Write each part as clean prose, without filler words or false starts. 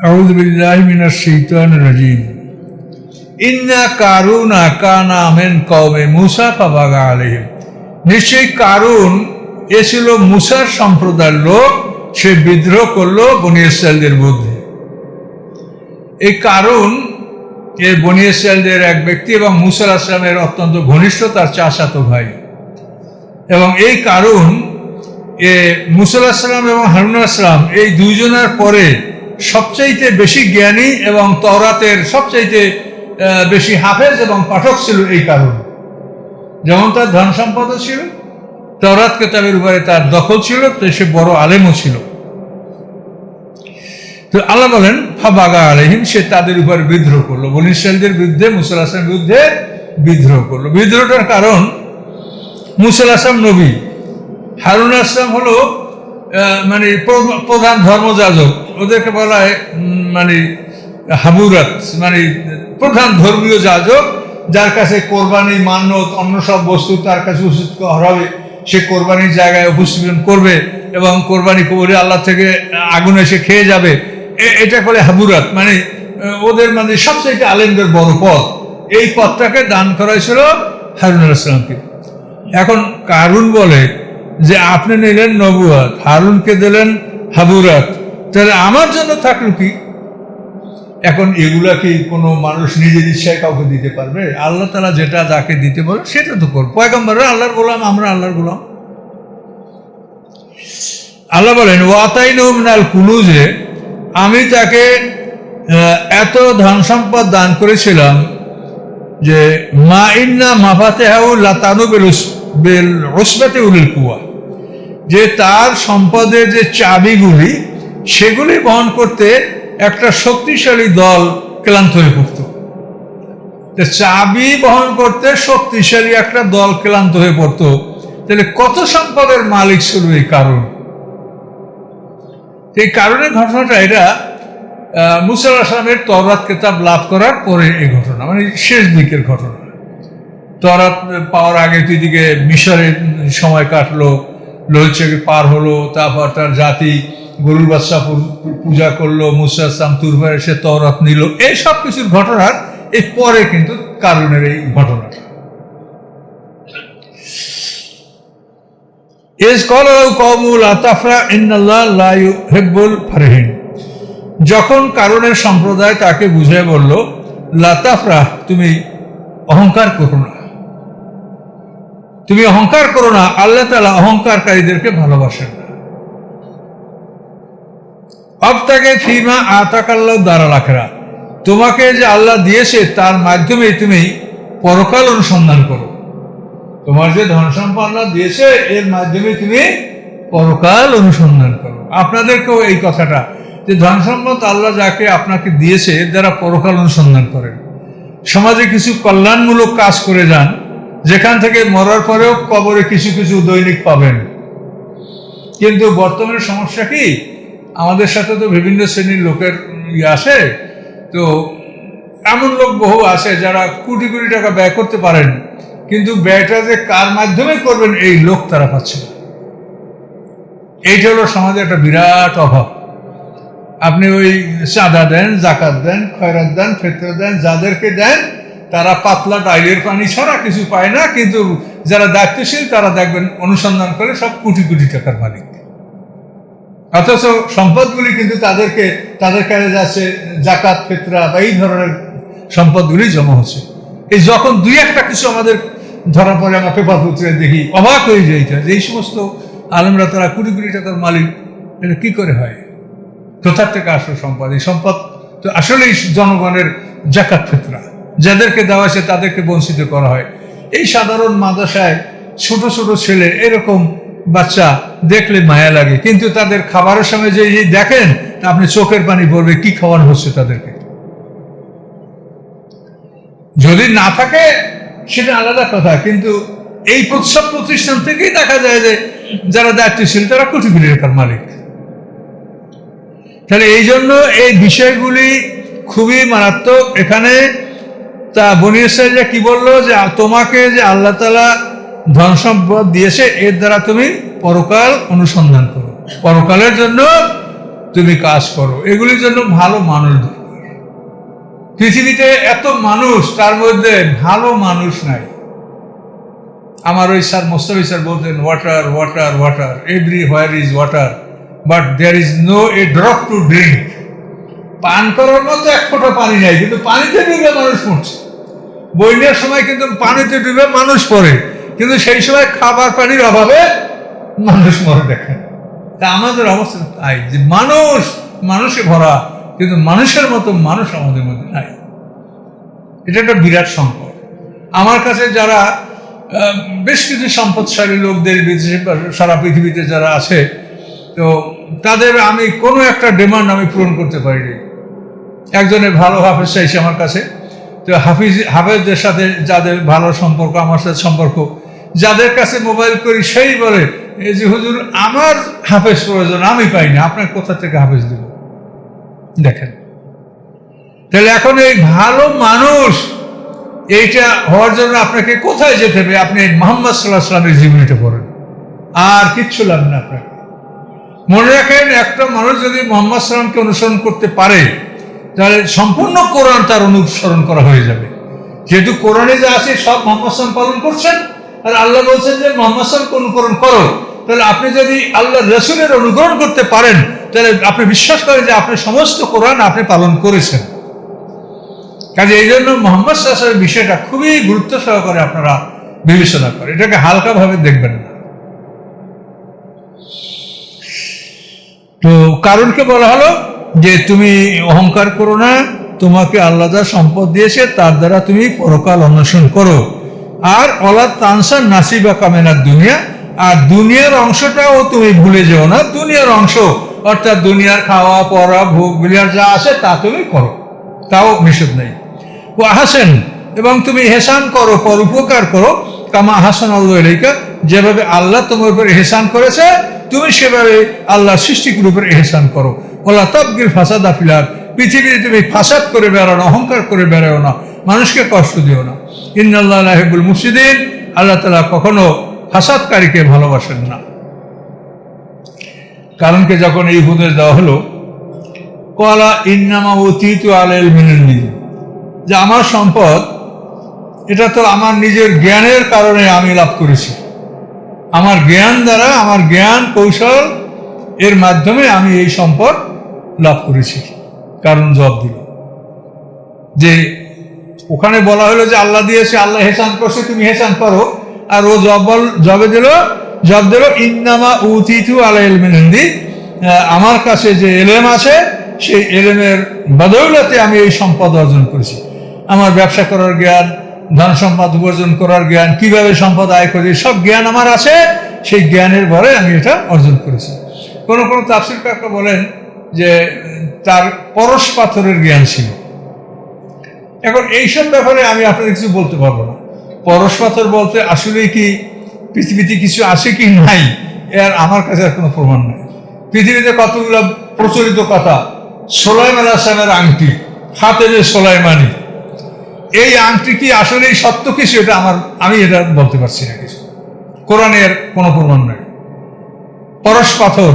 আউযু বিল্লাহি মিনাশ শাইতানির রাজিম। ইন্না কারুনা কানা মিন কওমে মূসা ফাবাগা আলাইহিম। নিশ্চয়ই কারুন এ ছিল মূসার সম্প্রদায়ের লোক, সে বিদ্রোহ করলো বনী ইসরাঈলদের বিরুদ্ধে। এই কারুন এ বনী ইসরাঈলদের এক ব্যক্তি এবং মূসা আলাইহিস সালামের অত্যন্ত ঘনিষ্ঠ, তার চাচাতো ভাই। এবং এই কারুন এ মূসা আলাইহিস সালাম এবং হারুন আলাইহিস সালাম এই দুইজনের পরে সবচাইতে বেশি জ্ঞানী এবং তওরাতের সবচাইতে বেশি হাফেজ এবং পাঠক ছিল এই কারুন। যেমন তার ধন সম্পদও ছিল, তওরাত কিতাবের উপরে তার দখল ছিল, তো সে বড় আলেমও ছিল। তো আল্লাহ বলেন ফাবাগা আলাইহিম, সে তাদের উপর বিদ্রোহ করলো, বনী ইসরাঈলদের বিরুদ্ধে, মূসা আলাইহিস সালামের বিরুদ্ধে বিদ্রোহ করলো। বিদ্রোহটার কারণ মূসা আলাইহিস সালাম নবী, হারুন আলাইহিস সালাম হলো মানে প্রধান ধর্মযাজক, ওদেরকে বলা হয় মানে হাবুরাত, মানে প্রধান ধর্মীয় যাজক, যার কাছে কোরবানি মান্যত অন্য সব বস্তু তার কাছে উপস্থিত হবে, সে কোরবানির জায়গায় উপস্থাপন করবে এবং কোরবানি করে আল্লাহ থেকে আগুন এসে খেয়ে যাবে। এটা করে হাবুরাত, মানে ওদের মানে সবচেয়ে আলেমদের বড় পদ। এই পদটাকে দান করা হয়েছিল হারুন আলাইহিস সালামকে। এখন কারুন বলে যে আপনি নিলেন নবুয়ত, হারুনকে দিলেন হাবুরাত, তাহলে আমার জন্য থাকলো কি? এখন এগুলা কি কোনো মানুষ নিজের ইচ্ছায় কাউকে দিতে পারবে? আল্লাহ তাআলা যেটা যাকে দিতে বলে সেটা তো করবো। পয়গম্বররা আল্লাহর গোলাম, আমরা আল্লাহর গোলাম। আল্লাহ বলেন ওয়াতাইনাহু মিনাল কুনুজে, আমি তাকে এত ধন সম্পদ দান করেছিলাম যে মা ইন্না মাফাতিহাহু লাতানু বিল উসবাতি উলিল কুওয়া, যে তার সম্পদের যে চাবিগুলি সেগুলি বহন করতে একটা শক্তিশালী দল ক্লান্ত হয়ে পড়ত। চাবি বহন করতে শক্তিশালী একটা দল ক্লান্ত হয়ে পড়ত, তাহলে কত সম্পদের মালিক ছিল এই কারণ। এই কারণের ঘটনাটা এটা মূসা আলাইহিস সালামের তওরাত কিতাব লাভ করার পরে এই ঘটনা, মানে শেষ দিকের ঘটনা। তওরাত পাওয়ার আগে তুই দিকে মিশরের সময় কাটলো, লোহিত পার হলো, তারপর তার জাতি গরুর বাচ্চা পূজা করলো, মূসা আলাইহিস সালাম তুর পাহাড়ে এসে তওরাত নিল, এই সব কিছুর ঘটনার এই পরে কিন্তু কারুনের এই ঘটনাটা। যখন কারুনের সম্প্রদায় তাকে বুঝে বলল লা তাফরাহ, তুমি অহংকার করো না, তুমি অহংকার করো না, আল্লাহ তাআলা অহংকারকারীদেরকে ভালোবাসেন না। আবতাগে ফিমা আতাকাল্লাহু দারাল আখিরাহ, তোমাকে যে আল্লাহ দিয়েছে তার মাধ্যমে তুমি পরকাল অনুসন্ধান করো। তোমার যে ধন সম্পদ আল্লাহ দিয়েছে এর মাধ্যমে তুমি পরকাল অনুসন্ধান করো। আপনাদেরকেও এই কথাটা, যে ধন সম্পদ আল্লাহ যাকে আপনাকে দিয়েছে এর দ্বারা পরকাল অনুসন্ধান করেন। সমাজে কিছু কল্যাণমূলক কাজ করে যান, যেখান থেকে মরার পরেও কবরে কিছু কিছু দৈনিক পাবেন। কিন্তু বর্তমানে সমস্যা কি, আমাদের সাথে তো বিভিন্ন শ্রেণীর লোকের আসে, তো এমন লোক বহু আছে যারা কোটি কোটি টাকা ব্যয় করতে পারেন, কিন্তু ব্যয়টা যে কার মাধ্যমে করবেন এই লোক তারা পাচ্ছে না। এইটা হলো সমাজে একটা বিরাট অভাব। আপনি ওই চাঁদা দেন, জাকাত দেন, খয়রাত দেন, ফিতরা দেন, যাদেরকে দেন তারা পাতলা ডাইলের পানি ছাড়া কিছু পায় না, কিন্তু যারা দায়িত্বশীল তারা দেখবেন অনুসন্ধান করে সব কোটি কোটি টাকার মালিক। অথচ সম্পদগুলি কিন্তু তাদের কাছে যাচ্ছে জাকাত, ফিতরা বা এই ধরনের সম্পদগুলি জমা হচ্ছে। এই যখন দুই একটা কিছু আমাদের ধরা পড়ে, আমরা পেপার পত্রে দেখি, অবাক হয়ে যায় যে এই সমস্ত আলেমরা তারা কোটি কোটি টাকার মালিক, এটা কি করে হয়? কোথার থেকে আসল সম্পদ? এই সম্পদ তো আসলেই জনগণের জাকাত, ফিতরা যাদেরকে দেওয়া আছে তাদেরকে বঞ্চিত করা হয়। এই সাধারণ মাদ্রাসায় ছোট ছোট ছেলে, এরকম বাচ্চা দেখলে মায়া লাগে, কিন্তু তাদের খাবারের সময় যে দেখেন আপনি চোখের পানি পড়বে, কি খাওয়ানো হচ্ছে তাদেরকে। যদি না থাকে সেটা আলাদা কথা, কিন্তু এই সব প্রতিষ্ঠান থেকেই দেখা যায় যে যারা দায়িত্বশীল তারা কোটি কোটি টাকার মালিক। তাহলে এই জন্য এই বিষয়গুলি খুবই মারাত্মক। এখানে তা বনী ইসরাঈলরা কি বললো, যে তোমাকে যে আল্লাহ তাআলা ধন সম্পদ দিয়েছে এর দ্বারা তুমি পরকাল অনুসন্ধান করো, পরকালের জন্য তুমি কাজ করো। এগুলির জন্য ভালো মানুষ দরকার। পৃথিবীতে এত মানুষ, তার মধ্যে ভালো মানুষ নাই। আমার ওই স্যার মোস্তাফি স্যার বলতেন, water water water, everywhere is water, but there is no a drop to drink. পান করার মতো এক ফোঁটা পানি নাই, কিন্তু পানিতে ডুবে মানুষ মরছে। বন্যার সময় কিন্তু পানিতে ডুবে মানুষ পড়ে, কিন্তু সেই সময় খাবার পানির অভাবে মানুষ মরে। দেখেন, তা আমাদের অবস্থা তাই যে মানুষে ভরা, কিন্তু মানুষের মতো মানুষ আমাদের মধ্যে নাই। এটা একটা বিরাট সংকট। আমার কাছে যারা বেশ কিছু সম্পদশালী লোকদের বিদেশে সারা পৃথিবীতে যারা আছে, তো তাদের আমি কোনো একটা ডিমান্ড আমি পূরণ করতে পারিনি। একজনের ভালো হাফেজ চাইছে আমার কাছে, তো হাফেজদের সাথে যাদের ভালো সম্পর্ক, আমার সাথে সম্পর্ক, যাদের কাছে মোবাইল করি সেই বলে এই যে হুজুর আমার হাফেজ প্রয়োজন, আমি পাই না, আপনার কোথা থেকে হাফেজ দেব? দেখেন, তাহলে এখন এই ভালো মানুষ এইটা হওয়ার জন্য আপনাকে কোথায় যেতে হবে? আপনি মুহাম্মদ সাল্লাল্লাহু আলাইহি ওয়াসাল্লামের জীবনীটা পড়েন, আর কিচ্ছু লাগবে না আপনাকে। মনে রাখেন, একটা মানুষ যদি মুহাম্মদ সাল্লামকে অনুসরণ করতে পারে, তাহলে সম্পূর্ণ কোরআন তার অনুসরণ করা হয়ে যাবে। যেহেতু কোরআনে যা আছে সব মুহাম্মদ সাল্লাম পালন করছেন, আর আল্লাহ বলছেন যে মুহাম্মদ সাল্লামকে অনুকরণ করো। তাহলে আপনি যদি আল্লাহ রসুলের অনুকরণ করতে পারেন, তাহলে আপনি বিশ্বাস করেন যে আপনি সমস্ত কোরআন আপনি পালন করেছেন। কাজে এই জন্য মুহাম্মদ সাল্লাল্লাহু আলাইহি ওয়াসাল্লামের বিষয়টা খুবই গুরুত্ব সহকারে আপনারা বিবেচনা করেন, এটাকে হালকাভাবে দেখবেন না। তো কারণকে বলা হলো যে তুমি অহংকার করো না, তোমাকে আল্লাহ যা সম্পদ দিয়েছে তার দ্বারা তুমি পরকাল অন্বেষণ করো। আর অলা তানসা নাসিবা কামেনার দুনিয়া, আর দুনিয়ার অংশটাও তুমি ভুলে যেও না। দুনিয়ার অংশ অর্থাৎ দুনিয়ার খাওয়া পরা ভোগ বিলাস যা আছে তা তুমি করো, তাও নিষেধ নেই। ও আহসান, এবং তুমি এহসান করো, পর উপকার করো, কামা আহসান আল্লাহু ইলাইকা, যেভাবে আল্লাহ তোমার উপর এহসান করেছে তুমি সেভাবে আল্লাহর সৃষ্টির উপর এহসান করো। ওলা তাবগিল ফাসাদা ফিল আরদ, পৃথিবীতে তুমি ফাসাদ করে বেড়াও না, অহংকার করে বেড়াও না, মানুষকে কষ্ট দিও না। ইন্নাল্লাহা লা ইউহিব্বুল মুফসিদিন, আল্লাহ তাআলা কখনো ফাসাদকারীকে ভালোবাসেন না। কারণকে যখন এই উপদেশ দেওয়া হলো, ক্বালা ইন্নামা উতীতু আলা ইলমিন ইনদি, যে আমার সম্পদ এটা তো আমার নিজের জ্ঞানের কারণে আমি লাভ করেছি, আমার জ্ঞান দ্বারা, আমার জ্ঞান কৌশল এর মাধ্যমে আমি এই সম্পদ লাভ করেছি। কারণ জবাব দিল যে ওখানে বলা হলো যে আল্লাহ দিয়েছে, আল্লাহ হেসান করছে, তুমি হেসান করো। আর ও জবাব দিল ইন্নামা উতীতু আলা ইলমিন ইনদি, আমার কাছে যে এলেম আছে সেই এলেমের বদৌলতে আমি এই সম্পদ অর্জন করেছি। আমার ব্যবসা করার জ্ঞান, ধন সম্পদ উপার্জন করার জ্ঞান, কিভাবে সম্পদ আয় করি, সব জ্ঞান আমার আছে, সেই জ্ঞানের ভরে আমি এটা অর্জন করেছি। কোনো কোনো তাফসীরকাররা বলেন যে তার পরশ পাথরের জ্ঞান ছিল। এখন এইসব ব্যাপারে আমি আপনাদের কিছু বলতে পারবো না। পরশ পাথর বলতে আসলে কি পৃথিবীতে কিছু আছে কি নাই, এর আমার কাছে আর কোনো প্রমাণ নেই। পৃথিবীতে কতগুলো প্রচলিত কথা, সুলাইমান আলাইহিস সালামের আংটি, খাতেমে সুলাইমানি, এই আংটি কি আসলেই সত্য কিছু, এটা আমি এটা বলতে পারছি না কিছু। কোরআনের কোনো প্রমাণ নাই। পরশ পাথর,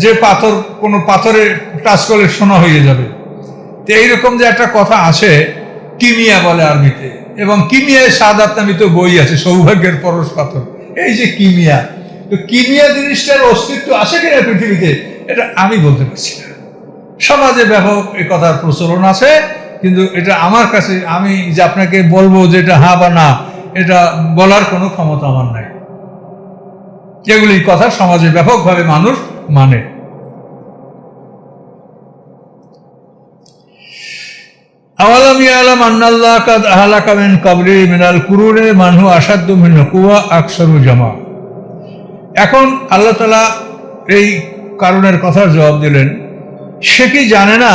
যে পাথর কোনো পাথরে টাচ করলে সোনা হয়ে যাবে, তো এইরকম যে একটা কথা আছে, কিমিয়া বলে আরবিতে, এবং কিমিয়ায় সাদাত নামিত বই আছে, সৌভাগ্যের পরশ পাথর। এই যে কিমিয়া, তো কিমিয়া জিনিসটার অস্তিত্ব আছে কিনা পৃথিবীতে, এটা আমি বলতে পারছি না। সমাজে ব্যাপক এই কথার প্রচলন আছে, কিন্তু এটা আমার কাছে, আমি যে আপনাকে বলবো যে এটা হ্যাঁ বা না, এটা বলার কোনো ক্ষমতা আমার নাই। যেগুলি কথা সমাজে ব্যাপকভাবে মানুষ মানে। আওয়ালাম ইয়ালাম আন্নাল্লাহ কাদ আহলাকা মিন ক্বাবলি মিনাল কুরুনি মান হুয়া আশাদ্দু মিনহু কুওয়া আকসারু জামা। এখন আল্লাহ তাআলা এই কারণের কথার জবাব দিলেন, সে কি জানে না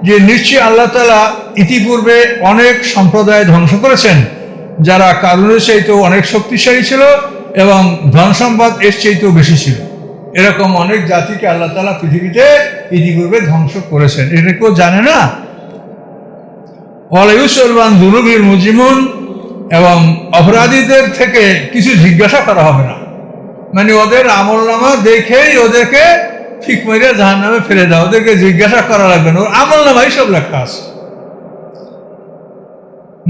যে নিশ্চয়ই আল্লাহ তাআলা ইতিপূর্বে অনেক সম্প্রদায় ধ্বংস করেছেন যারা কারুনের চাইতেও অনেক শক্তিশালী ছিল এবং ধন সম্পদ এর চাইতেও বেশি ছিল। এরকম অনেক জাতিকে আল্লাহ তাআলা পৃথিবীতে ইতিপূর্বে ধ্বংস করেছেন, এটা কেউ জানে না। মুজিমুন, এবং অপরাধীদের থেকে কিছু জিজ্ঞাসা করা হবে না, মানে ওদের আমলনামা দেখেই ওদেরকে ঠিক মারিয়া জাহান্নামে ফেলে দাও, ওদেরকে জিজ্ঞাসা করা লাগবে না, ওর আমল নামাই সব লেখা আছে।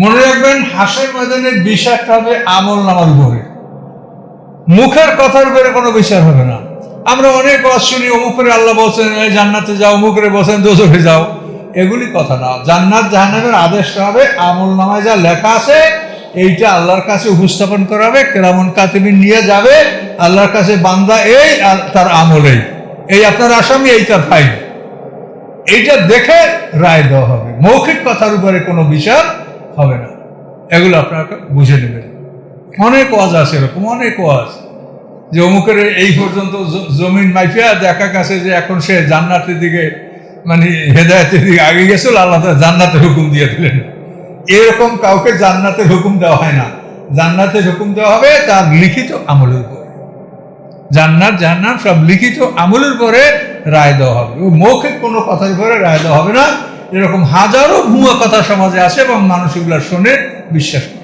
মনে রাখবেন, হাসরের ময়দানে বিচারটা হবে আমল নামার উপরে, মুখের কথার উপরে কোনো বিচার হবে না। আমরা অনেক ওয়াজ শুনি, অমুকরে আল্লাহ বলছেন জান্নাতে যাও, অমুকরে বলছেন দোজখে যাও, এগুলি কথা না। জান্নাত জাহান্নামের আদেশটা হবে আমল নামায় যা লেখা আছে এইটা আল্লাহর কাছে উপস্থাপন করা হবে, কেরামন কাতিবিন নিয়ে যাবে আল্লাহর কাছে, বান্দা এই আর তার আমল এই আপনার আসামি, এই তার ফাইল, এইটা দেখে রায় দেওয়া হবে। মৌখিক কথার উপরে কোনো বিচার হবে না, এগুলো আপনাকে বুঝে নেবেন। অনেক ওয়াজ আছে এরকম, অনেক ওয়াজ যে অমুকের এই পর্যন্ত জমিন মাইফিয়া দেখা গেছে যে এখন সে জান্নাতের দিকে, মানে হেদায়েতের দিকে আগে গেছিল, আল্লাহ তাআলা জান্নাতের হুকুম দিয়ে দিলেন। এরকম কাউকে জান্নাতের হুকুম দেওয়া হয় না। জান্নাতের হুকুম দেওয়া হবে তার লিখিত আমলের উপরে। জান্নাত জাহান্নাম সব লিখিত আমলের উপরে রায় দেওয়া হবে, ও মৌখিক কোনো কথার উপরে রায় দেওয়া হবে না। এরকম হাজারো ভুয়া কথা সমাজে আছে এবং মানুষ এগুলো শুনে বিশ্বাস করে।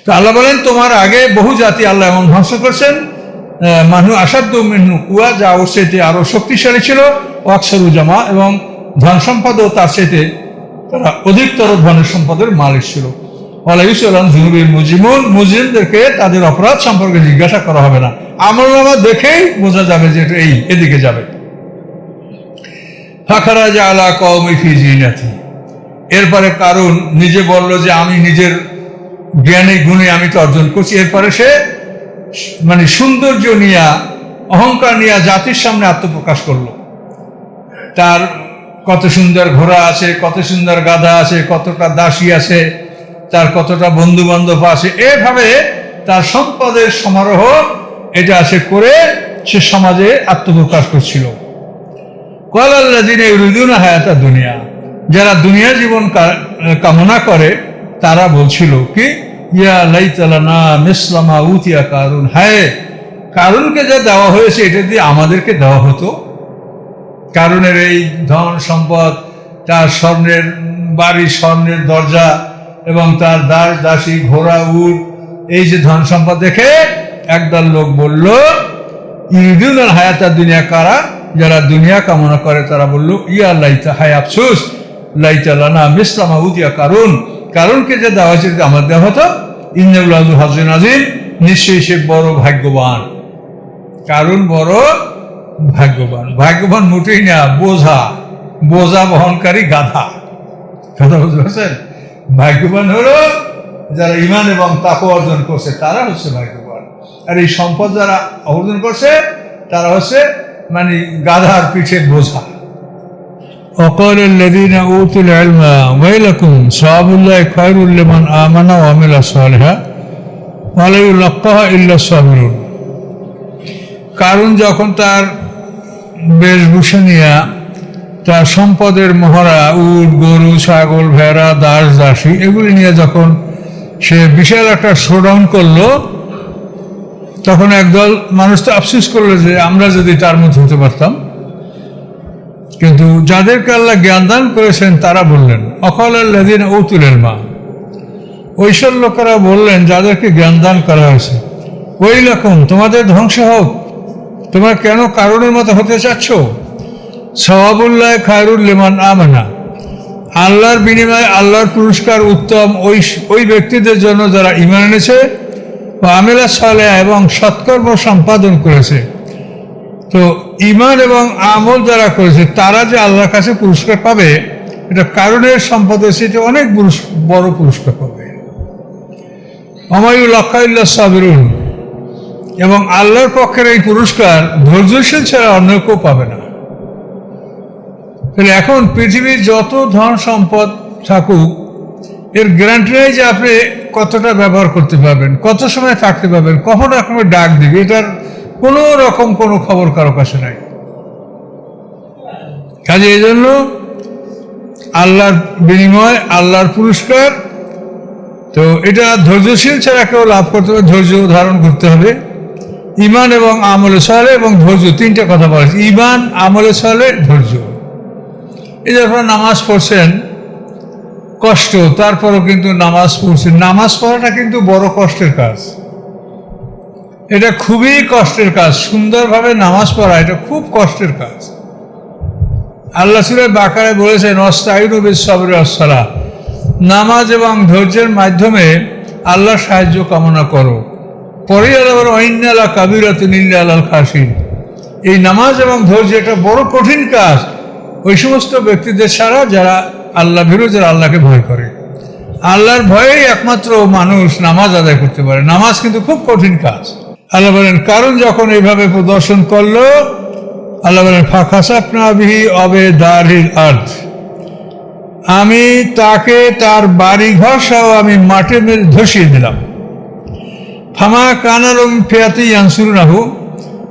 তো আল্লাহ বলেন, তোমার আগে বহু জাতি আল্লাহ এমন ধ্বংস করছেন, মানুষ আসাধ্য মেনু কুয়া, যা ওর চাইতে আরো শক্তিশালী ছিল, ওয়াকসারু জামা, এবং ধন সম্পদও তার চাইতে তারা অধিকতর ধনের সম্পদের মালিক ছিল। মুজিমদেরকে তাদের অপরাধ সম্পর্কে জিজ্ঞাসা করা হবে না, আমলনামা দেখেই বোঝা যাবে যে এটা এদিকে যাবে। ফাখারাজা আলা কওমি ফি জিনাতি, এরপরে কারণ নিজে বলল যে আমি নিজের জ্ঞানে গুণে আমি তো অর্জন করছি। এরপরে সে মানে সৌন্দর্য নিয়ে, অহংকার নিয়ে জাতির সামনে আত্মপ্রকাশ করলো। তার কত সুন্দর ঘোড়া আছে, কত সুন্দর গাধা আছে, কতটা দাসী আছে, তার কতটা বন্ধু বান্ধব আছে, এভাবে তার সম্পদের সমারোহ এটা সে করে সে সমাজে আত্মপ্রকাশ করছিল। ক্বালাল্লাযীনা ইউরিদুনা হায়াতাদ দুনিয়া, যারা দুনিয়া জীবন কামনা করে তারা বলছিল কি, ইয়া লাইতা লানা মিসলা মা উতিয়া কারুন, হায় কারুনকে যা দেওয়া হয়েছে এটা দিয়ে আমাদেরকে দেওয়া হতো। কারুনের এই ধন সম্পদ, তার স্বর্ণের বাড়ি, স্বর্ণের দরজা, এবং তার দাস দাসী, ঘোড়া, উট, এই যে ধন সম্পদ দেখে একদল লোক বলল, ইউরিদুনাল হায়াতাদ দুনিয়া, কারা যারা দুনিয়া কামনা করে তারা বলল, ইয়া লাইতা, হায় আফসোস, লাইতা লানা মিসলা মা উতিয়া কারুন, কারুনকে যে দেওয়া হয়েছে আমার দেওয়া হতো। ইন্নাহু লাযু হাজ্জিন আযীম, নিশ্চয়ই সে বড় ভাগ্যবান। কারুন বড় ভাগ্যবান, ভাগ্যবান মোটেই না, বোঝা বহনকারী গাধা। কথা বুঝতে পারছেন? ভাগ্যবান হলো যারা ঈমান এবং তাকওয়া অর্জন করছে, তারা হচ্ছে ভাগ্যবান। আর এই সম্পদ যারা অর্জন করছে তারা হচ্ছে মানে গাধার পিঠের বোঝা। وقال الذين اوتوا العلم ويلكم ثواب الله خير لمن آمن وعمل صالحا ولا يلقاها إلا الصابرون। কারণ যখন তার বেশভূষা নিয়ে, তার সম্পদের মহড়া, উট, গরু, ছাগল, ভেড়া, দাস দাসী, এগুলি নিয়ে যখন সে বিশাল একটা শোডাউন করলো, তখন একদল মানুষ তো আফসোস করলো যে আমরা যদি তার মধ্যে হতে পারতাম। কিন্তু যাদেরকে আল্লাহ জ্ঞান দান করেছেন তারা বললেন, অকালাল্লাযীনা উতুল ইলমা, ওইসব লোকেরা বললেন যাদেরকে জ্ঞান দান করা হয়েছে, ওয়াইলাকুম, তোমাদের ধ্বংস হোক, তোমরা কেন কারণের মতো হতে চাচ্ছ? সওয়াবুল্লাহ খায়রুল লিমান আমানা, আল্লাহর বিনিময়ে আল্লাহর পুরস্কার উত্তম ওই ব্যক্তিদের জন্য যারা ঈমান এনেছে, ও আমিলা সালেহ, এবং সৎকর্ম সম্পাদন করেছে। তো ঈমান এবং আমল যারা করেছে তারা যে আল্লাহর কাছে পুরস্কার পাবে, এটা কারণের সম্পদের সেটা অনেক বড় পুরস্কার পাবে। ওয়ামাইউল্লাকা ইল্লা সাবিরুন, এবং আল্লাহর পক্ষের এই পুরস্কার ধৈর্যশীল ছাড়া অন্য কেউ পাবে না। তাহলে এখন পৃথিবীর যত ধন সম্পদ থাকুক, এর গ্যারান্টি নেই যে আপনি কতটা ব্যবহার করতে পারবেন, কত সময় থাকতে পারবেন, কখন আপনাকে ডাক দিবে, এটার কোনো রকম কোনো খবর কারো কাছে নাই। কাজে এই জন্য আল্লাহর বিনিময়, আল্লাহর পুরস্কার, তো এটা ধৈর্যশীল ছাড়া কেউ লাভ করতে হবে, ধৈর্য ধারণ করতে হবে। ঈমান এবং আমলে সালেহ এবং ধৈর্য, তিনটা কথা বলেছে, ঈমান, আমলে সালেহ, ধৈর্য। এই যে আপনারা নামাজ পড়ছেন, কষ্ট, তারপরও কিন্তু নামাজ পড়ছেন। নামাজ পড়াটা কিন্তু বড় কষ্টের কাজ। এটা খুবই কষ্টের কাজ। সুন্দরভাবে নামাজ পড়া এটা খুব কষ্টের কাজ। আল্লাহ সূরা বাকারায় বলেছেন, ওয়াস্তাইনু বিস-সাবরি ওয়াস-সালাহ, নামাজ এবং ধৈর্যের মাধ্যমে আল্লাহর সাহায্য কামনা করো। পরে আল্লাহ বলেন, ওয়াইন্না লাকাবীরাতুন ইল্লা আলাল খাশিন, এই নামাজ এবং ধৈর্য এটা বড় কঠিন কাজ ওই সমস্ত ব্যক্তিদের ছাড়া যারা আল্লাহ ভীরু, যারা আল্লাহকে ভয় করে। আল্লাহর ভয়েই একমাত্র মানুষ নামাজ আদায় করতে পারে। নামাজ কিন্তু খুব কঠিন কাজ। আল্লাহ বলেন, কারণ যখন এইভাবে প্রদর্শন করলো, আল্লাহ বলেন, ফাখাসাফনা বিহি আবদারিল আরদ, আমি তাকে তার বাড়িঘর সহ আমি মাঠে মেরে ধসিয়ে দিলাম। ফামা কানালুম ফিয়াতি ইয়ানসুরুনাহু,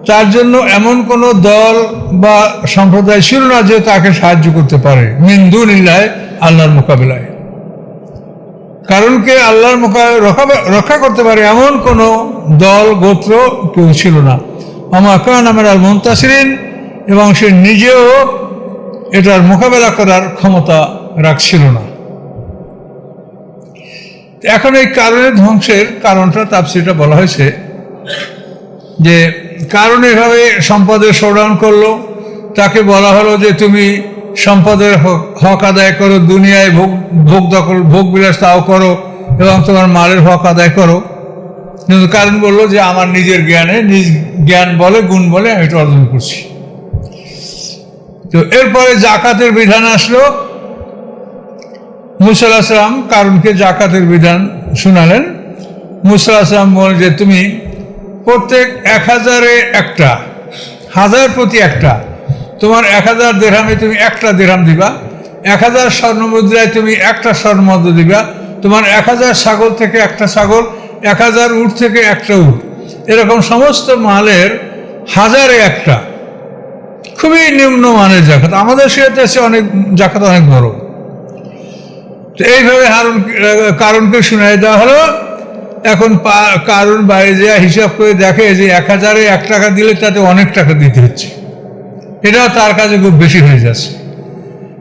তার জন্য এমন কোনো দল বা সম্প্রদায় ছিল না যে তাকে সাহায্য করতে পারে, মিন দুনিল্লাহ, আল্লাহর মোকাবিলায়। কারণ কে আল্লাহর রক্ষা করতে পারে এমন কোনো দল গোত্র কেউ ছিল না। ওমা কানা মিনাল মুনতাসিরিন, এবং সে নিজেও এটার মোকাবেলা করার ক্ষমতা রাখছিল না। এখন এই কারণের ধ্বংসের কারণটা তাফসীরে বলা হয়েছে যে কারণ এভাবে সম্পদের শোডাউন করলো, তাকে বলা হলো যে তুমি সম্পদের হক আদায় করো, দুনিয়ায় ভোগ দখল ভোগ বিলাস তাও করো এবং তোমার মালের হক আদায় করো। কিন্তু কারণ বললো যে আমার নিজের জ্ঞানে, নিজ জ্ঞান বলে গুণ বলে আমি এটা অর্জন করছি। তো এরপরে জাকাতের বিধান আসলো। মূসা আলাইহিস সালাম কারণকে জাকাতের বিধান শোনালেন। মূসা আলাইহিস সালাম বলেন যে তুমি প্রত্যেক 1000-এ একটা, 1000 প্রতি একটা, তোমার 1000 দিরহামে তুমি একটা দিরহাম দিবা, 1000 স্বর্ণমুদ্রায় তুমি একটা স্বর্ণমুদ্রা দিবা, তোমার 1000 ছাগল থেকে একটা ছাগল, 1000 উট থেকে একটা উট, এরকম সমস্ত মালের 1000-এ একটা। খুবই নিম্ন মানের জাকাত। আমাদের দেশে অনেক জাকাত অনেক বড়। তো এইভাবে কারণকে শুনাই দেওয়া হলো। এখন কারণ বাইরে যা হিসাব করে দেখে যে 1000-এ 1 টাকা দিলে তাতে অনেক টাকা দিতে হচ্ছে, এটাও তার কাছে খুব বেশি হয়ে যাচ্ছে।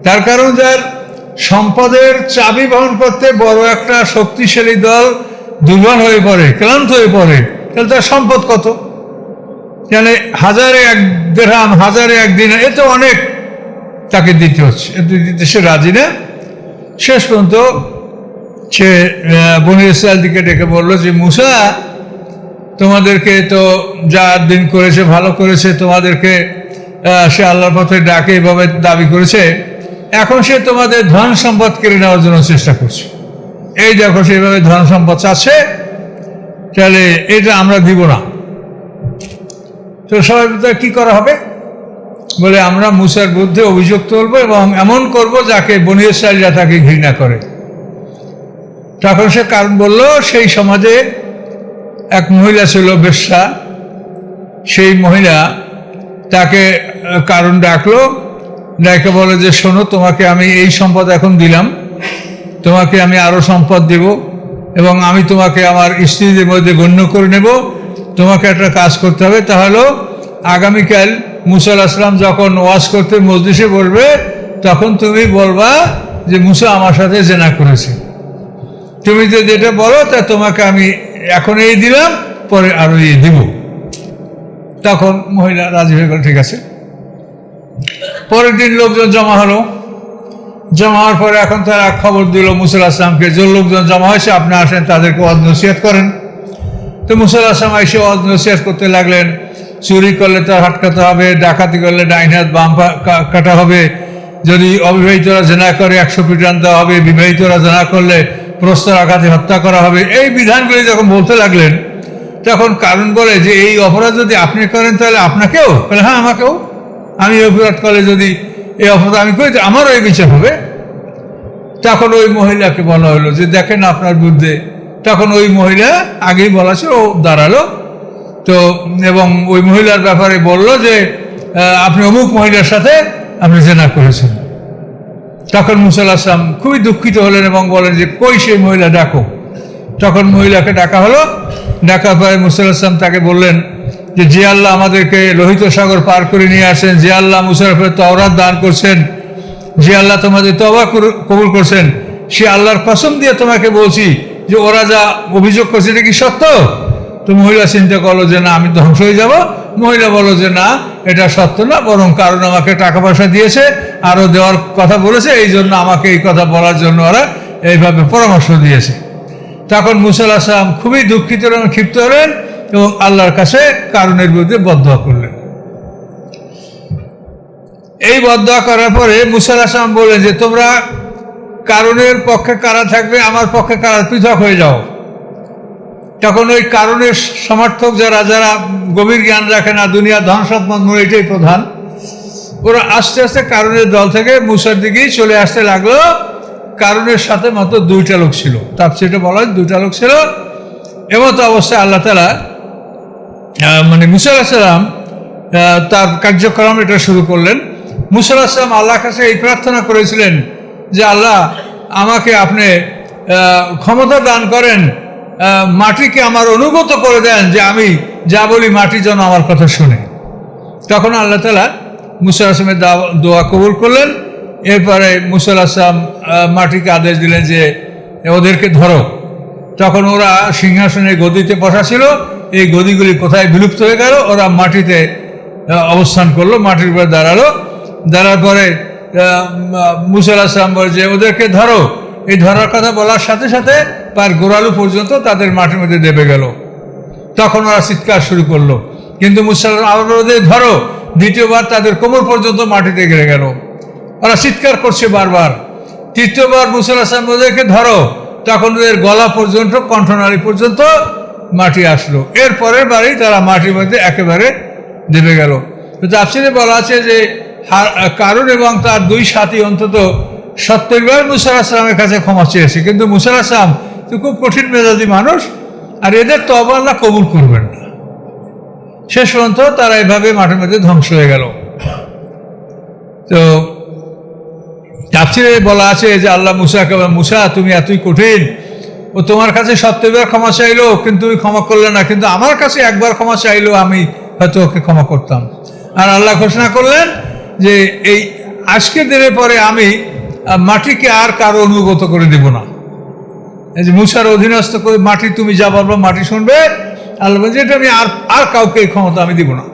তার কারণ যার সম্পদের চাবি বহন করতে বড় একটা শক্তিশালী দল দুর্বল হয়ে পড়ে, ক্লান্ত হয়ে পড়ে, তাহলে তার সম্পদ কত? মানে 1000-এ 1 দিরহাম, 1000-এ 1 দিনার, এতে অনেক তাকে দিতে হচ্ছে, এতে দিতে সে রাজি না। শেষ পর্যন্ত সে বনী ইসরাঈলকে ডেকে বললো যে মূসা, তোমাদেরকে তো যা দিন করেছে ভালো করেছে, তোমাদেরকে সে আল্লাহর পথে ডাকে এভাবে দাবি করেছে, এখন সে তোমাদের ধন সম্পদ কেড়ে নেওয়ার জন্য চেষ্টা করছে। এই দেখো সেভাবে ধন সম্পদ চাচ্ছে, তাহলে এটা আমরা দিব না। তো সবাই কি করা হবে? বলে আমরা মূসার বিরুদ্ধে অভিযোগ তুলব এবং এমন করব যাকে বনী ইসরাঈলরা তাকে ঘৃণা করে। তখন সে কারণ বলল, সেই সমাজে এক মহিলা ছিল বেশ্যা, সেই মহিলা তাকে কারণ ডাকলো, ডাকে বলে যে শোনো, তোমাকে আমি এই সম্পদ এখন দিলাম, তোমাকে আমি আরো সম্পদ দেব এবং আমি তোমাকে আমার স্ত্রীদের মধ্যে গণ্য করে নেব। তোমাকে একটা কাজ করতে হবে, তাহলে আগামীকাল মূসা আলাইহিস সালাম যখন ওয়াজ করতে মজলিসে বলবে, তখন তুমি বলবা যে মূসা আমার সাথে জেনা করেছে। তুমি যে যেটা বলো তা তোমাকে আমি এখন এই দিলাম, পরে আরো এই দিব। তখন মহিলা রাজি হয়ে গেল, ঠিক আছে। পরের দিন লোকজন জমা হলো। জমা হওয়ার পরে এখন তারা খবর দিল মূসা আলাইহিস সালামকে, যে লোকজন জমা হয়েছে আপনি আসেন, তাদেরকে ওয়াজ নসিহত করেন। তো মূসা আলাইহিস সালাম এসে ওয়াজ নসিহত করতে লাগলেন। চুরি করলে তার হাত কাটা হবে, ডাকাতি করলে ডাইন হাত বাম কাটা হবে, যদি অবিবাহিতরা জেনা করে 100 পিটান দেওয়া হবে, বিবাহিতরা জেনা করলে প্রস্তর আঘাতে হত্যা করা হবে। এই বিধানগুলি যখন বলতে লাগলেন, তখন কারণ বলে যে এই অপরাধ যদি আপনি করেন তাহলে আপনাকেও, বলে হ্যাঁ আমাকেও, আমি অপরাধ করলে যদি এই অপরাধ আমি করি আমারও এই বিচার হবে। তখন ওই মহিলাকে বলা হলো যে দেখেন আপনার বিরুদ্ধে। তখন ওই মহিলা আগেই বলা ছিল, ও দাঁড়ালো তো, এবং ওই মহিলার ব্যাপারে বলল যে আপনি অমুক মহিলার সাথে আপনি জেনা করেছেন। তখন মূসা আলাইহিস সালাম খুবই দুঃখিত হলেন এবং বলেন যে কই সেই মহিলা, ডাকো। তখন মহিলাকে ডাকা হলো। ডাকার পরে মূসা আলাইহিস সালাম তাকে বললেন যে আল্লাহ আমাদেরকে লোহিত সাগর পার করে নিয়ে আসেন, যে আল্লাহ মূসার উপরে তাওরাত দান করছেন, যে আল্লাহ তোমাদের তওবা কবুল করছেন, সে আল্লাহর কসম দিয়ে তোমাকে বলছি যে ওরা যা অভিযোগ করছে এটা কি সত্য? তো মহিলা চিন্তা করলো যে না, আমি ধ্বংস হয়ে যাব। মহিলা বলল যে না, এটা সত্য না, বরং কারণ আমাকে টাকা পয়সা দিয়েছে, আরও দেওয়ার কথা বলেছে, এই জন্য আমাকে এই কথা বলার জন্য ওরা এইভাবে পরামর্শ দিয়েছে। তখন মুসা আলাইহিস সালাম খুবই দুঃখিত এবং ক্ষিপ্ত হলেন এবং আল্লাহর কাছে কারুনের বিরুদ্ধে বদদোয়া করলেন। এই বদদোয়া করার পরে মুসা আলাইহিস সালাম বললেন যে তোমরা কারুনের পক্ষে কারা থাকবে, আমার পক্ষে কারা, পৃথক হয়ে যাও। তখন ওই কারণের সমর্থক যারা যারা গভীর জ্ঞান রাখে না, দুনিয়া ধন সম্পদ এটাই প্রধান, ওরা আস্তে আস্তে কারণের দল থেকে মুসার দিকেই চলে আসতে লাগলো। কারণের সাথে মাত্র 2টা লোক ছিল, তাফসীরে বলা হয় 2টা লোক ছিল। এমতো অবস্থায় আল্লাহ তাআলা মানে মুসা আলাইহিস সালাম তার কার্যক্রম এটা শুরু করলেন। মুসা আলাইহিস সালাম আল্লাহর কাছে এই প্রার্থনা করেছিলেন যে আল্লাহ, আমাকে আপনি ক্ষমতা দান করেন, মাটিকে আমার অনুগত করে দেন যে আমি যা বলি মাটি যেন আমার কথা শুনে। তখন আল্লাহ তাআলা মুসা আলাইহিস সালামের দোয়া কবুল করলেন। এরপরে মুসা আলাইহিস সালাম মাটিকে আদেশ দিলেন যে ওদেরকে ধরো। তখন ওরা সিংহাসনে গদিতে বসা ছিল, এই গদিগুলি কোথায় বিলুপ্ত হয়ে গেল, ওরা মাটিতে অবস্থান করলো, মাটির উপরে দাঁড়ালো। দাঁড়ার পরে মুসা আলাইহিস সালাম বলে যে ওদেরকে ধরো। এই ধরার কথা বলার সাথে সাথে পায়ের গোড়ালু পর্যন্ত তাদের মাটির মধ্যে দেবে গেল। তখন ওরা চিৎকার শুরু করলো, কিন্তু মুসা আবার ওদের ধরো। দ্বিতীয়বার তাদের কোমর পর্যন্ত মাটিতে গেড়ে গেল, ওরা চিৎকার করছে বারবার। তৃতীয়বার মুসা আলাইহিস সালাম ওদেরকে ধরো, তখন ওদের গলা পর্যন্ত, কণ্ঠনালী পর্যন্ত মাটি আসলো। এর পরের বারেই তারা মাটির মধ্যে একেবারে দেবে গেল। তো তাফসীরে বলা আছে যে কারণ এবং তার 2 সাথী অন্তত 70 বার মুসা আলাইহিস সালামের কাছে ক্ষমা চেয়েছে, কিন্তু মুসা আলাইহিস সালাম তো খুব কঠিন মেজাজি মানুষ, আর এদের তওবা আল্লাহ কবুল করবেন না। শেষ পর্যন্ত তারা এভাবে মাটির মধ্যে ধ্বংস হয়ে গেল। তো তাফসীরে বলা আছে যে আল্লাহ মুসাকে, মুসা তুমি এতই কঠিন, ও তোমার কাছে 70 বার ক্ষমা চাইলো কিন্তু তুমি ক্ষমা করলে না, কিন্তু আমার কাছে একবার ক্ষমা চাইলো আমি হয়তো ওকে ক্ষমা করতাম। আর আল্লাহ ঘোষণা করলেন যে এই আজকের দিনের পরে আমি মাটিকে আর কারো অনুগত করে দেব না। এই যে মুসার অধীনস্থ করে মাটি তুমি যা বলবো মাটি শুনবে, আল্লাহ বলছে এটা আমি আর কাউকে এই ক্ষমতা আমি দিব না।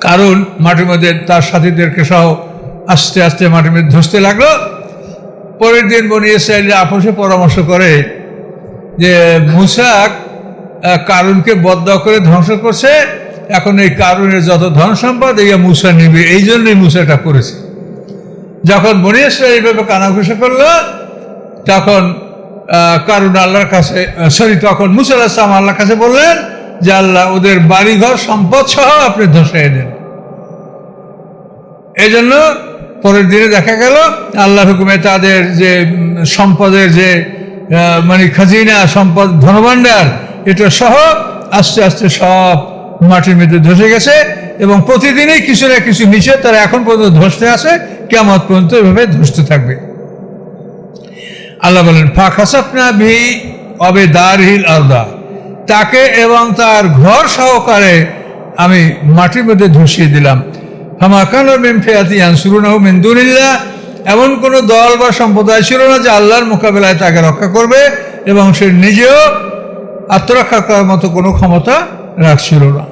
কারণ মাটির মধ্যে তার সাথীদেরকে সহ আস্তে আস্তে মাটির মধ্যে ধসতে লাগলো। পরের দিন বনি ইসরাঈলরা আপোষে পরামর্শ করে যে মুসা কারুনকে বদদোয়া করে ধ্বংস করছে, এখন এই কারুনের যত ধন সম্পদ এই মুসা নিবে, এই জন্যই মুসাটা করেছে। যখন বনি ইসরাঈল এইভাবে কানাঘুষা করলো, তখন কারুন আল্লাহর কাছে তখন মুসা আলাইহিস সালাম আল্লাহর কাছে বললেন যে আল্লাহ ওদের বাড়িঘর সম্পদ সহ আপনি ধসাইয়ে দেন। এই জন্য পরের দিনে দেখা গেল আল্লাহর হুকুমে তাদের যে সম্পদের যে মানে খাজিনা সম্পদ ধনভাণ্ডার এটা সহ আস্তে আস্তে সব মাটির মধ্যে ধসে গেছে, এবং প্রতিদিনই কিছু না কিছু নিচে তারা এখন পর্যন্ত ধসতে আসে, কিয়ামত পর্যন্ত এভাবে ধসতে থাকবে। আল্লাহ বলেন ফাখাসাফনা বিহি ওয়াবিদারিহিল আরদা, তাকে এবং তার ঘর সহকারে আমি মাটির মধ্যে ধসিয়ে দিলাম। ফামা কানা মিন ফিআতিন ইয়ানসুরুনাহু মিন দুনিল্লাহ, এমন কোনো দল বা সম্প্রদায় ছিল না যে আল্লাহর মোকাবেলায় তাকে রক্ষা করবে, এবং সে নিজেও আত্মরক্ষা করার মতো কোনো ক্ষমতা রাখছিল না।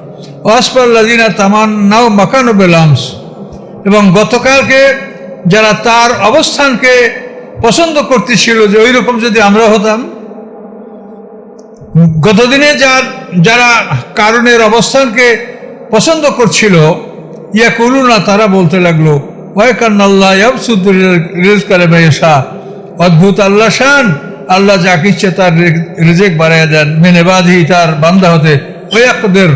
ওয়াসফাল্লাযিনা তামান্নাউ মাকানু বিল আমস, এবং গতকালকে যারা তার অবস্থানকে পছন্দ করতেছিল যে ওই রকম যদি আমরা হতাম, গতদিনে যারা কারণের অবস্থানকে পছন্দ করছিল, ইয়াকুলুনা তারা বলতে লাগলো ওয়াকান্নাল্লাহ ইয়াবসুতু রিজকা লিমান ইয়াশা, অদ্ভুত আল্লাহ শান, আল্লাহ যাকে ইচ্ছে তার রিজিক বাড়াইয়া দেন, মিন ইবাদিহি তার বান্দা হতে, ওয়ায়াকদির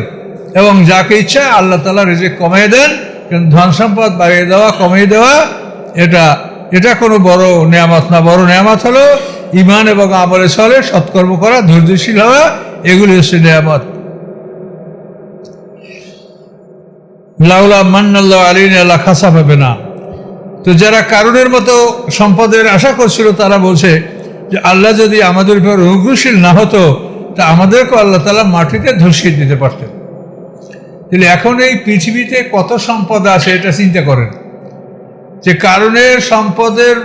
এবং যাকে ইচ্ছা আল্লাহ তাআলা রিজিক কমিয়ে দেন। কিন্তু ধন সম্পদ বাড়িয়ে দেওয়া কমিয়ে দেওয়া এটা কোনো বড় নেয়ামত না। বড় নেয়ামত হলো ঈমান এবং আমলে চলে, সৎকর্ম করা, ধৈর্যশীল হওয়া, এগুলি হচ্ছে নেয়ামত। লাউলা মান্নাল্লাহু আলাইনা লাখাসাফা বিনা, তো যারা কারুনের মতো সম্পদের আশা করছিল তারা বলছে যে আল্লাহ যদি আমাদের উপর অনুগ্রহশীল না হতো তা আমাদেরকে আল্লাহ তাআলা মাটিতে ধসিয়ে দিতে পারতেন। তাহলে এখন এই পৃথিবীতে কত সম্পদ আছে এটা চিন্তা করেন, যে কারণের সম্পদের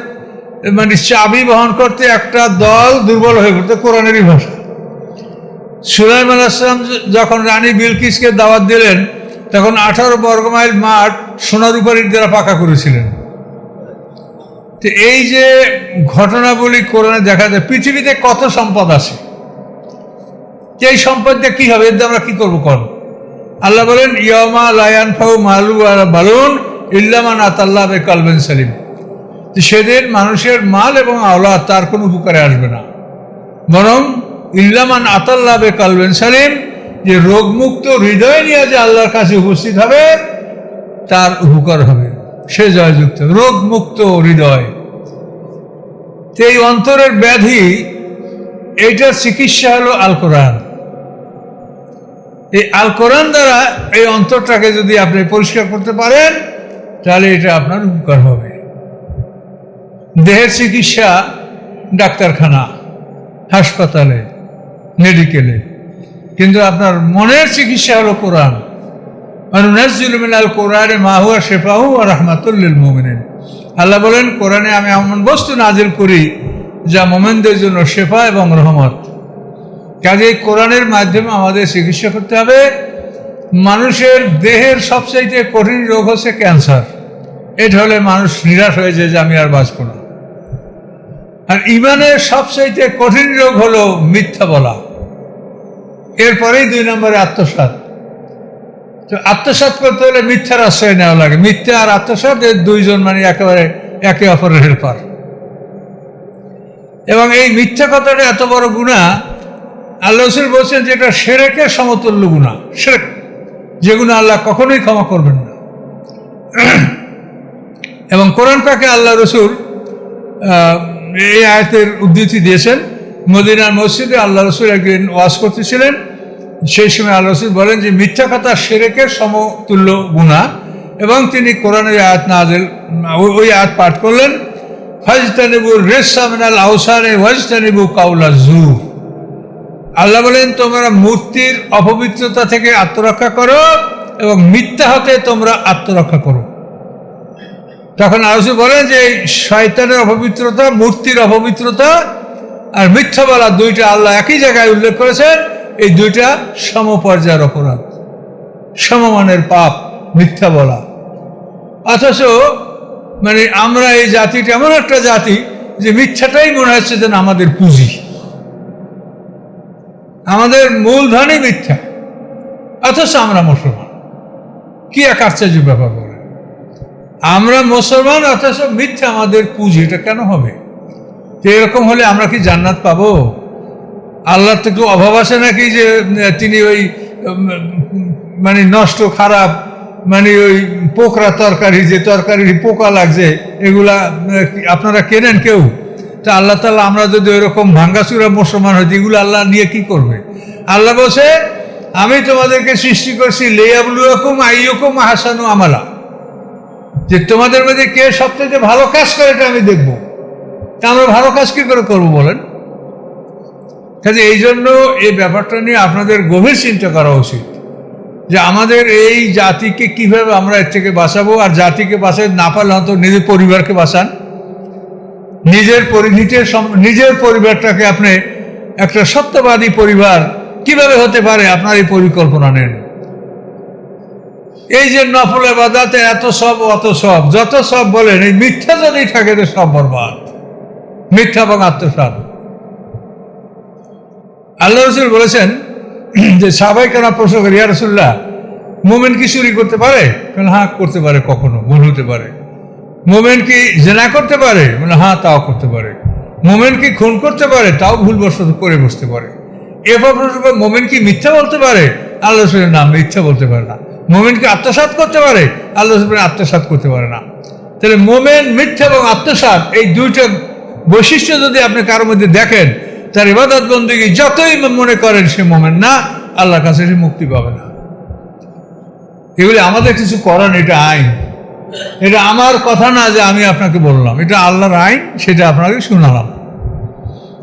মানে চাবি বহন করতে একটা দল দুর্বল হয়ে পড়তে, কোরআনেরই ভাষা। সুলাইমান আলাইহিস সালাম যখন রানী বিলকিসকে দাওয়াত দিলেন, তখন 18 বর্গমাইল মাঠ সোনার উপরির দ্বারা পাকা করেছিলেন। তো এই যে ঘটনাবলী কোরআনে দেখা যায়, পৃথিবীতে কত সম্পদ আছে, এই সম্পদ দিয়ে কি হবে, এর দিয়ে আমরা কি করবো? কর আল্লাহ বলেন, ইয়ামা লা ইয়ানফাউ মালু ওয়ালা বানুন ইল্লা মান আতাল্লাহ বিকলবিন সালিম। সেদিন মানুষের মাল এবং আওলাদ তার কোনো উপকারে আসবে না, বরং ইল্লা মান আতাল্লাহ বিকলবিন সালিম, যে রোগমুক্ত হৃদয় নিয়ে যে আল্লাহর কাছে উপস্থিত হবে তার উপকার হবে, সে জয়যুক্ত রোগমুক্ত হৃদয়। এই অন্তরের ব্যাধি, এইটার চিকিৎসা হলো আল কোরআন। এই আল কোরআন দ্বারা এই অন্তরটাকে যদি আপনি পরিষ্কার করতে পারেন, তাহলে এটা আপনার উপকার হবে। দেহের চিকিৎসা ডাক্তারখানা, হাসপাতালে, মেডিকেলে, কিন্তু আপনার মনের চিকিৎসা হলো কোরআন। নুনাজ্জিলু মিনাল কোরআনি মা হুয়া শিফাউ ওয়া রাহমাতুল লিল মুমিনিন। আল্লাহ বলেন, কোরআনে আমি এমন বস্তু নাজিল করি যা মুমিনদের জন্য শেফা এবং রহমত। কাজেই কোরআনের মাধ্যমে আমাদের চিকিৎসা করতে হবে। মানুষের দেহের সবচাইতে কঠিন রোগ হচ্ছে ক্যান্সার। এটা হলে মানুষ নিরাশ হয়ে যায় যে আমি আর বাঁচব না। আর ইমানের সবচাইতে কঠিন রোগ হলো মিথ্যা বলা। এরপরেই 2 নম্বরে আত্মসাৎ। তো আত্মসাৎ করতে হলে মিথ্যার আশ্রয় নেওয়া লাগে। মিথ্যা আর আত্মসাৎ, এর দুইজন মানে একেবারে একে অপরের হেল্পার। এবং এই মিথ্যা কথাটা এত বড় গুনাহ, আল্লাহ রাসূল বলছেন যে এটা শিরকের সমতুল্য গুনাহ। শিরক, যে গুনাহ আল্লাহ কখনোই ক্ষমা করবেন না। এবং কোরআন পাকে আল্লাহ রাসূল এই আয়াতের উদ্ধৃতি দিয়েছেন। মদিনার মসজিদে আল্লাহ রাসূল একদিন ওয়াজ করতেছিলেন, সেই সময় আল্লাহ রাসূল বলেন যে মিথ্যা কথা শিরকের সমতুল্য গুনাহ, এবং তিনি কোরআনের আয়াত নাযিল, ওই আয়াত পাঠ করলেন, ফাজতানিবু রিসা মিনাল আওসানি ওয়াজতানিবু কাউলা যুর। আল্লাহ বলেন, তোমরা মূর্তির অপবিত্রতা থেকে আত্মরক্ষা করো এবং মিথ্যা হতে তোমরা আত্মরক্ষা করো। তখন আল্লাহ রাসূল বলেন যে শয়তানের অপবিত্রতা, মূর্তির অপবিত্রতা আর মিথ্যা বলা, দুইটা আল্লাহ একই জায়গায় উল্লেখ করেছেন। এই দুইটা সমপর্যায়ের অপরাধ, সমমানের পাপ, মিথ্যা বলা। অথচ মানে আমরা এই জাতিটা এমন একটা জাতি যে মিথ্যাটাই মনে হচ্ছে যেন আমাদের পুঁজি, আমাদের মূলধনই মিথ্যা। অথচ আমরা মুসলমান। কি এক আশ্চর্য ব্যাপার বলে, আমরা মুসলমান অথচ মিথ্যা আমাদের পুঁজি। এটা কেন হবে? তো এরকম হলে আমরা কি জান্নাত পাবো? আল্লাহর তো কেউ অভাব আছে নাকি যে তিনি ওই মানে নষ্ট, খারাপ, মানে ওই পোকরা তরকারি, যে তরকারির পোকা লাগছে, এগুলা আপনারা কেনেন কেউ? তা আল্লাহ তাআলা, আমরা যদি ওইরকম ভাঙ্গাচুরা মুসলমান হইতে, এগুলো আল্লাহ নিয়ে কি করবে? আল্লাহ বলছে, আমি তোমাদেরকে সৃষ্টি করছি লিয়াবলুয়াকুম আইয়ুকুম আহসানু আমালা, যে তোমাদের মধ্যে কে সবচেয়ে ভালো কাজ করে এটা আমি দেখবো। তা আমরা ভালো কাজ কি করে করবো বলেন? কাজে এই জন্য এই ব্যাপারটা নিয়ে আপনাদের গভীর চিন্তা করা উচিত যে আমাদের এই জাতিকে কিভাবে আমরা এর থেকে বাঁচাবো। আর জাতিকে বাঁচাতে না পারলে অন্তত নিজের পরিবারকে বাঁচান। নিজের পরিধিতে নিজের পরিবারটাকে আপনি একটা সত্যবাদী পরিবার কিভাবে হতে পারে, আপনার এই পরিকল্পনা নেন। এই যে নফল ইবাদতে এত সব অত সব, যত সব বলেন, এই মিথ্যা যদি থাকে তো সব বরবাদ। মিথ্যা এবং আত্মসাৎ। আল্লাহ রাসূল বলেছেন যে সাহাবায়ে কেরাম প্রশ্ন করে, ইয়া রাসূলুল্লাহ, মুমিন কি চুরি করতে পারে? হ্যাঁ করতে পারে, কখনো ভুল হতে পারে। মুমিন কি জিনা করতে পারে? হ্যাঁ তাও করতে পারে। মুমিন কি খুন করতে পারে? তাও ভুলবশত করে বসতে পারে। এরপর মুমিন কি মিথ্যা বলতে পারে? আল্লাহ রাসূল না, মিথ্যা বলতে পারে না। মুমিন কি আত্মসাৎ করতে পারে? আল্লাহ রাসূল আত্মসাৎ করতে পারে না। তাহলে মুমিন, মিথ্যা এবং আত্মসাৎ, এই দুইটা বৈশিষ্ট্য যদি আপনি কারোর মধ্যে দেখেন, তার ইবাদত বন্দেগী যতই মনে করেন সে মুমিন না, আল্লাহর কাছে সে মুক্তি পাবে না। এগুলি আমাদের কিছু করার, এটা আইন। এটা আমার কথা না যে আমি আপনাকে বললাম, এটা আল্লাহর আইন, সেটা আপনাকে শোনালাম।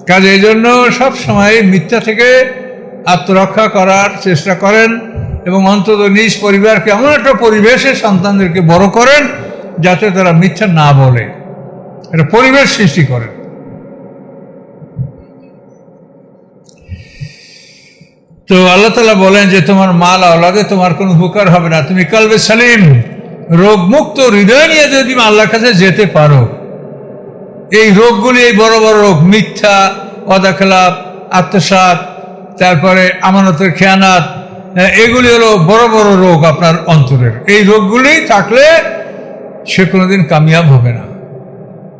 কাজে এই জন্য সবসময় মিথ্যা থেকে আত্মরক্ষা করার চেষ্টা করেন এবং অন্তত নিজ পরিবারকে এমন একটা পরিবেশে সন্তানদেরকে বড় করেন যাতে তারা মিথ্যা না বলে। এটা পরিবেশ সৃষ্টি করেন। তো আল্লাহ তাআলা বলেন যে তোমার মাল আওলাদে তোমার কোনো উপকার হবে না, তুমি কলবে সালিম রোগমুক্ত হৃদয় নিয়ে যদি তুমি আল্লাহর কাছে যেতে পারো। এই রোগগুলি, এই বড় বড় রোগ, মিথ্যা, ওয়াদাখেলাপ, আত্মসাৎ, তারপরে আমানতের খেয়ানাত, এগুলি হলো বড় বড় রোগ আপনার অন্তরের। এই রোগগুলি থাকলে সে কোনোদিন কামিয়াব হবে না।